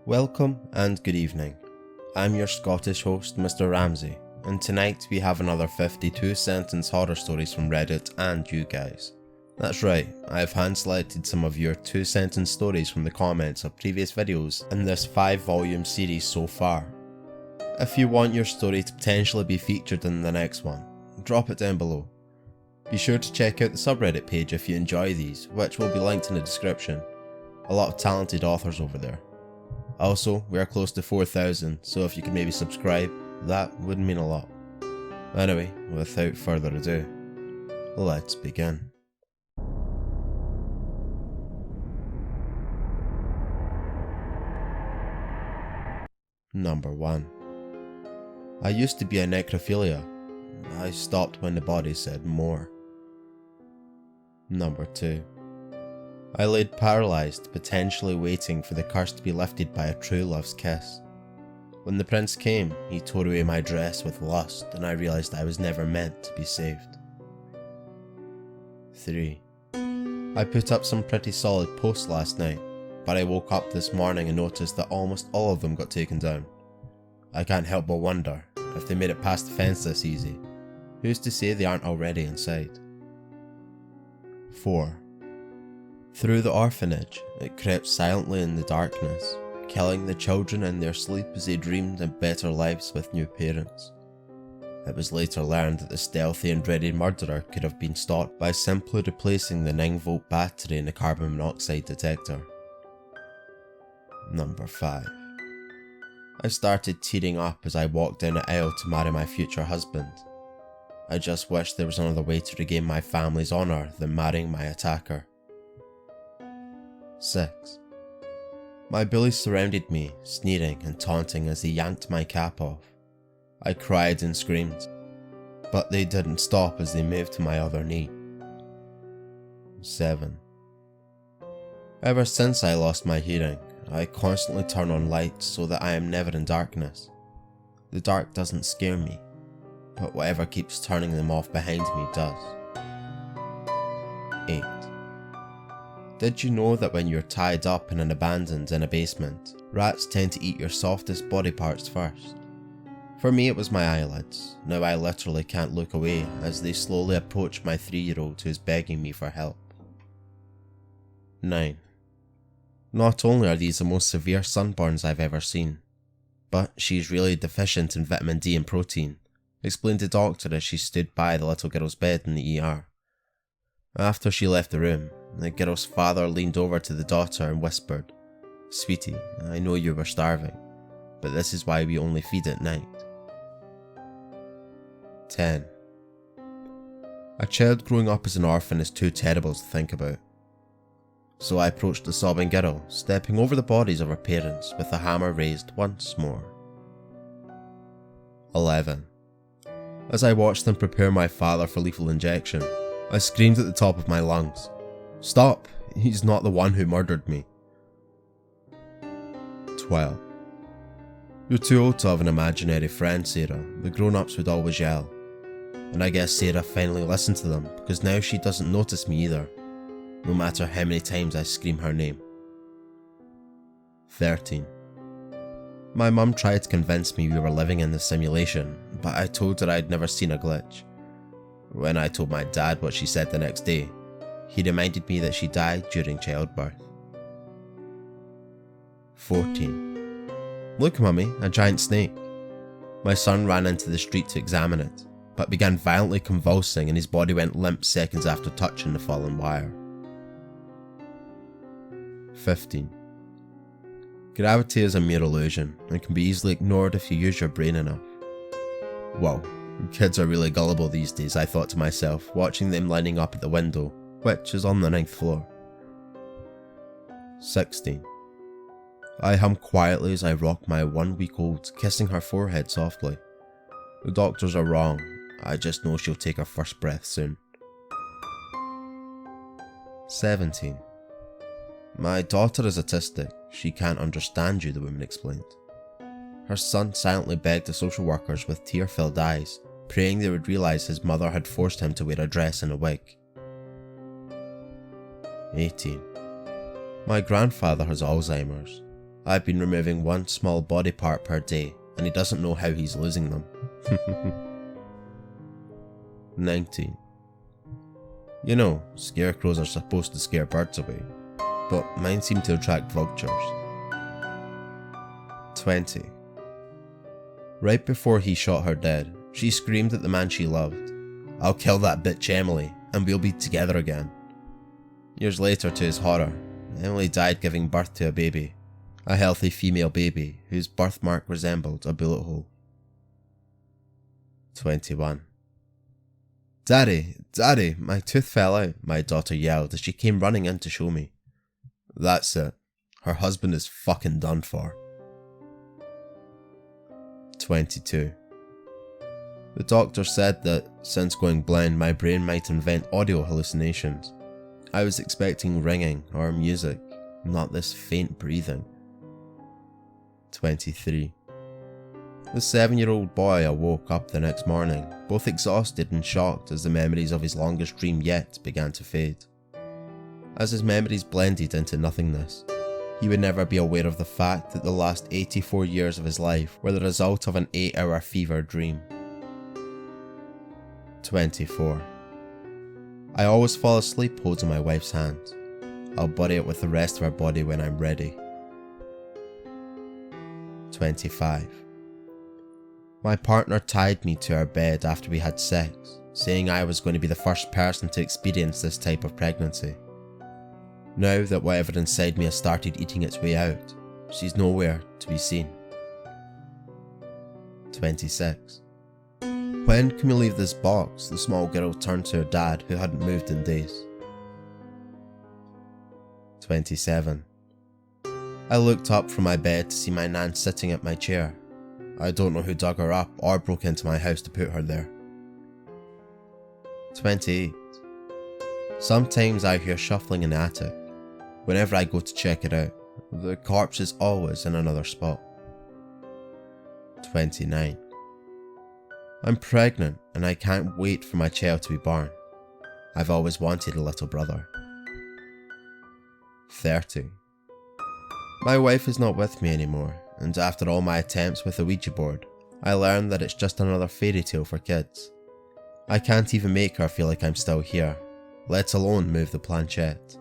Welcome and good evening. I'm your Scottish host, Mr. Ramsay, and tonight we have another 52 sentence horror stories from Reddit and you guys. That's right, I've hand selected some of your 2-sentence stories from the comments of previous videos in this 5-volume series so far. If you want your story to potentially be featured in the next one, drop it down below. Be sure to check out the subreddit page if you enjoy these, which will be linked in the description. A lot of talented authors over there. Also, we are close to 4,000, so if you could maybe subscribe, that would mean a lot. Anyway, without further ado, let's begin. Number 1. I used to be a necrophilia. I stopped when the body said more. Number 2. I laid paralysed, potentially waiting for the curse to be lifted by a true love's kiss. When the prince came, he tore away my dress with lust, and I realised I was never meant to be saved. 3. I put up some pretty solid posts last night, but I woke up this morning and noticed that almost all of them got taken down. I can't help but wonder, if they made it past the fence this easy, who's to say they aren't already inside? 4. Through the orphanage, it crept silently in the darkness, killing the children in their sleep as they dreamed of better lives with new parents. It was later learned that the stealthy and dreaded murderer could have been stopped by simply replacing the 9-volt battery in the carbon monoxide detector. Number 5. I started tearing up as I walked down the aisle to marry my future husband. I just wished there was another way to regain my family's honour than marrying my attacker. 6. My bullies surrounded me, sneering and taunting as they yanked my cap off. I cried and screamed, but they didn't stop as they moved to my other knee. 7. Ever since I lost my hearing, I constantly turn on lights so that I am never in darkness. The dark doesn't scare me, but whatever keeps turning them off behind me does. 8. Did you know that when you're tied up and abandoned in a basement, rats tend to eat your softest body parts first? For me it was my eyelids. Now I literally can't look away as they slowly approach my 3-year-old who is begging me for help. 9. Not only are these the most severe sunburns I've ever seen, but she's really deficient in vitamin D and protein, explained the doctor as she stood by the little girl's bed in the ER. After she left the room, the girl's father leaned over to the daughter and whispered, "Sweetie, I know you were starving, but this is why we only feed at night." 10. A child growing up as an orphan is too terrible to think about. So I approached the sobbing girl, stepping over the bodies of her parents with the hammer raised once more. 11. As I watched them prepare my father for lethal injection, I screamed at the top of my lungs, "Stop! He's not the one who murdered me." 12. You're too old to have an imaginary friend, Sarah, the grown-ups would always yell. And I guess Sarah finally listened to them because now she doesn't notice me either, no matter how many times I scream her name. 13. My mum tried to convince me we were living in the simulation, but I told her I'd never seen a glitch. When I told my dad what she said the next day, he reminded me that she died during childbirth. 14. Look, mummy, a giant snake. My son ran into the street to examine it, but began violently convulsing and his body went limp seconds after touching the fallen wire. 15. Gravity is a mere illusion and can be easily ignored if you use your brain enough. Whoa, kids are really gullible these days, I thought to myself, watching them lining up at the window, which is on the 9th floor. 16. I hum quietly as I rock my 1-week-old, kissing her forehead softly. The doctors are wrong, I just know she'll take her first breath soon. 17. My daughter is autistic, she can't understand you, the woman explained. Her son silently begged the social workers with tear-filled eyes, praying they would realise his mother had forced him to wear a dress and a wig. 18. My grandfather has Alzheimer's. I've been removing one small body part per day, and he doesn't know how he's losing them. 19. You know, scarecrows are supposed to scare birds away, but mine seem to attract vultures. 20. Right before he shot her dead, she screamed at the man she loved, "I'll kill that bitch Emily, and we'll be together again." Years later, to his horror, Emily died giving birth to a baby, a healthy female baby whose birthmark resembled a bullet hole. 21. "Daddy, Daddy, my tooth fell out," my daughter yelled as she came running in to show me. That's it. Her husband is fucking done for. 22. The doctor said that, since going blind, my brain might invent audio hallucinations. I was expecting ringing or music, not this faint breathing. 23. The 7-year-old boy awoke up the next morning, both exhausted and shocked as the memories of his longest dream yet began to fade. As his memories blended into nothingness, he would never be aware of the fact that the last 84 years of his life were the result of an 8-hour fever dream. 24. I always fall asleep holding my wife's hand. I'll bury it with the rest of her body when I'm ready. 25. My partner tied me to our bed after we had sex, saying I was going to be the first person to experience this type of pregnancy. Now that whatever inside me has started eating its way out, she's nowhere to be seen. 26. When can we leave this box? The small girl turned to her dad, who hadn't moved in days. 27. I looked up from my bed to see my nan sitting at my chair. I don't know who dug her up or broke into my house to put her there. 28. Sometimes I hear shuffling in the attic. Whenever I go to check it out, the corpse is always in another spot. 29. I'm pregnant and I can't wait for my child to be born. I've always wanted a little brother. 30. My wife is not with me anymore, and after all my attempts with the Ouija board, I learned that it's just another fairy tale for kids. I can't even make her feel like I'm still here, let alone move the planchette.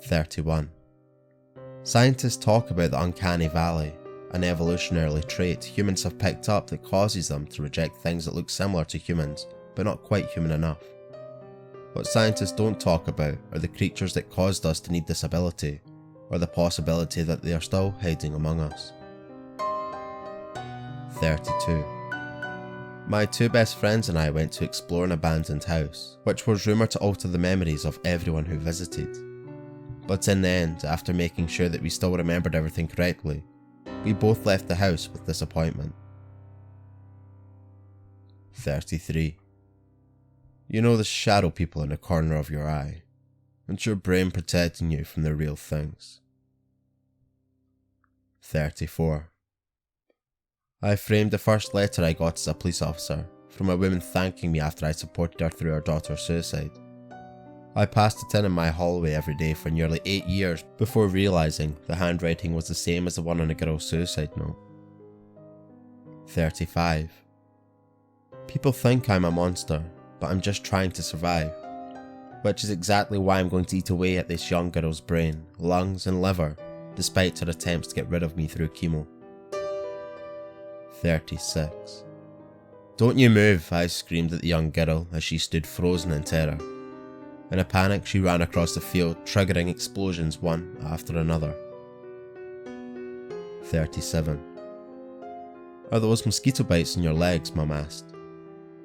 31. Scientists talk about the uncanny valley, an evolutionary trait humans have picked up that causes them to reject things that look similar to humans, but not quite human enough. What scientists don't talk about are the creatures that caused us to need this ability, or the possibility that they are still hiding among us. 32. My two best friends and I went to explore an abandoned house, which was rumoured to alter the memories of everyone who visited. But in the end, after making sure that we still remembered everything correctly, we both left the house with disappointment. 33. You know the shadow people in the corner of your eye. It's your brain protecting you from the real things. 34. I framed the first letter I got as a police officer, from a woman thanking me after I supported her through her daughter's suicide. I passed it in my hallway every day for nearly 8 years before realising the handwriting was the same as the one on a girl's suicide note. 35. People think I'm a monster, but I'm just trying to survive, which is exactly why I'm going to eat away at this young girl's brain, lungs and liver, despite her attempts to get rid of me through chemo. 36. Don't you move, I screamed at the young girl as she stood frozen in terror. In a panic, she ran across the field, triggering explosions one after another. 37. Are those mosquito bites in your legs, Mum asked.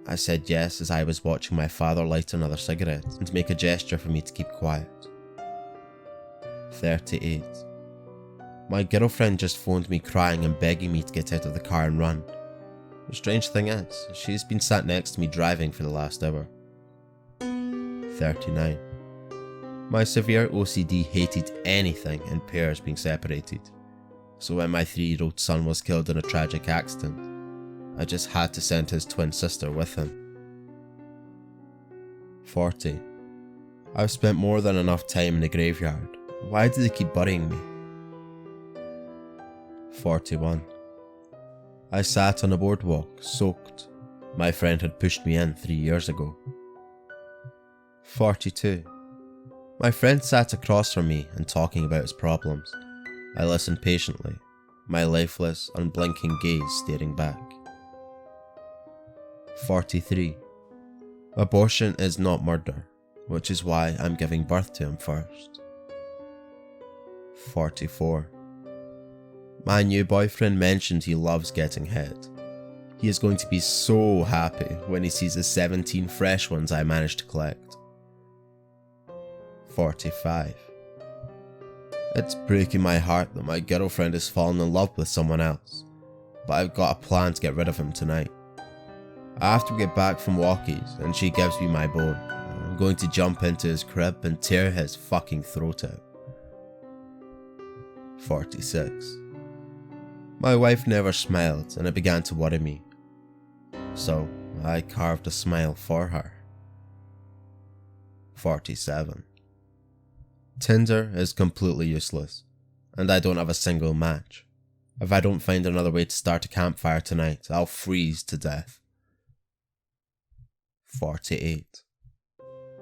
I said yes as I was watching my father light another cigarette and make a gesture for me to keep quiet. 38. My girlfriend just phoned me crying and begging me to get out of the car and run. The strange thing is, she's been sat next to me driving for the last hour. 39. My severe OCD hated anything in pairs being separated, so when my 3-year-old son was killed in a tragic accident, I just had to send his twin sister with him. 40. I've spent more than enough time in the graveyard. Why do they keep burying me? 41. I sat on a boardwalk, soaked. My friend had pushed me in 3 years ago. 42. My friend sat across from me and talking about his problems. I listened patiently, my lifeless, unblinking gaze staring back. 43. Abortion is not murder, which is why I'm giving birth to him first. 44. My new boyfriend mentioned he loves getting head. He is going to be so happy when he sees the 17 fresh ones I managed to collect. 45. It's breaking my heart that my girlfriend has fallen in love with someone else, but I've got a plan to get rid of him tonight. After we get back from walkies and she gives me my bone, I'm going to jump into his crib and tear his fucking throat out. 46. My wife never smiled and it began to worry me, so I carved a smile for her. 47. Tinder is completely useless, and I don't have a single match. If I don't find another way to start a campfire tonight, I'll freeze to death. 48.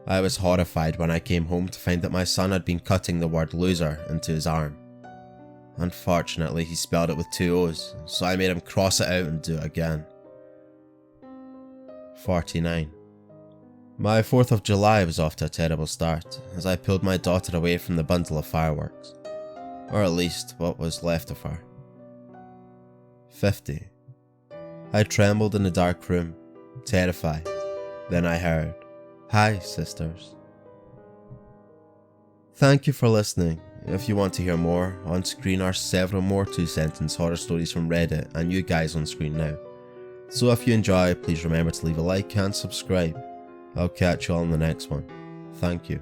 I was horrified when I came home to find that my son had been cutting the word loser into his arm. Unfortunately, he spelled it with 2 O's, so I made him cross it out and do it again. 49. My 4th of July was off to a terrible start, as I pulled my daughter away from the bundle of fireworks. Or at least, what was left of her. 50. I trembled in the dark room, terrified. Then I heard, "Hi, sisters." Thank you for listening. If you want to hear more, on screen are several more 2-sentence horror stories from Reddit and you guys on screen now. So if you enjoy, please remember to leave a like and subscribe. I'll catch you all in the next one. Thank you.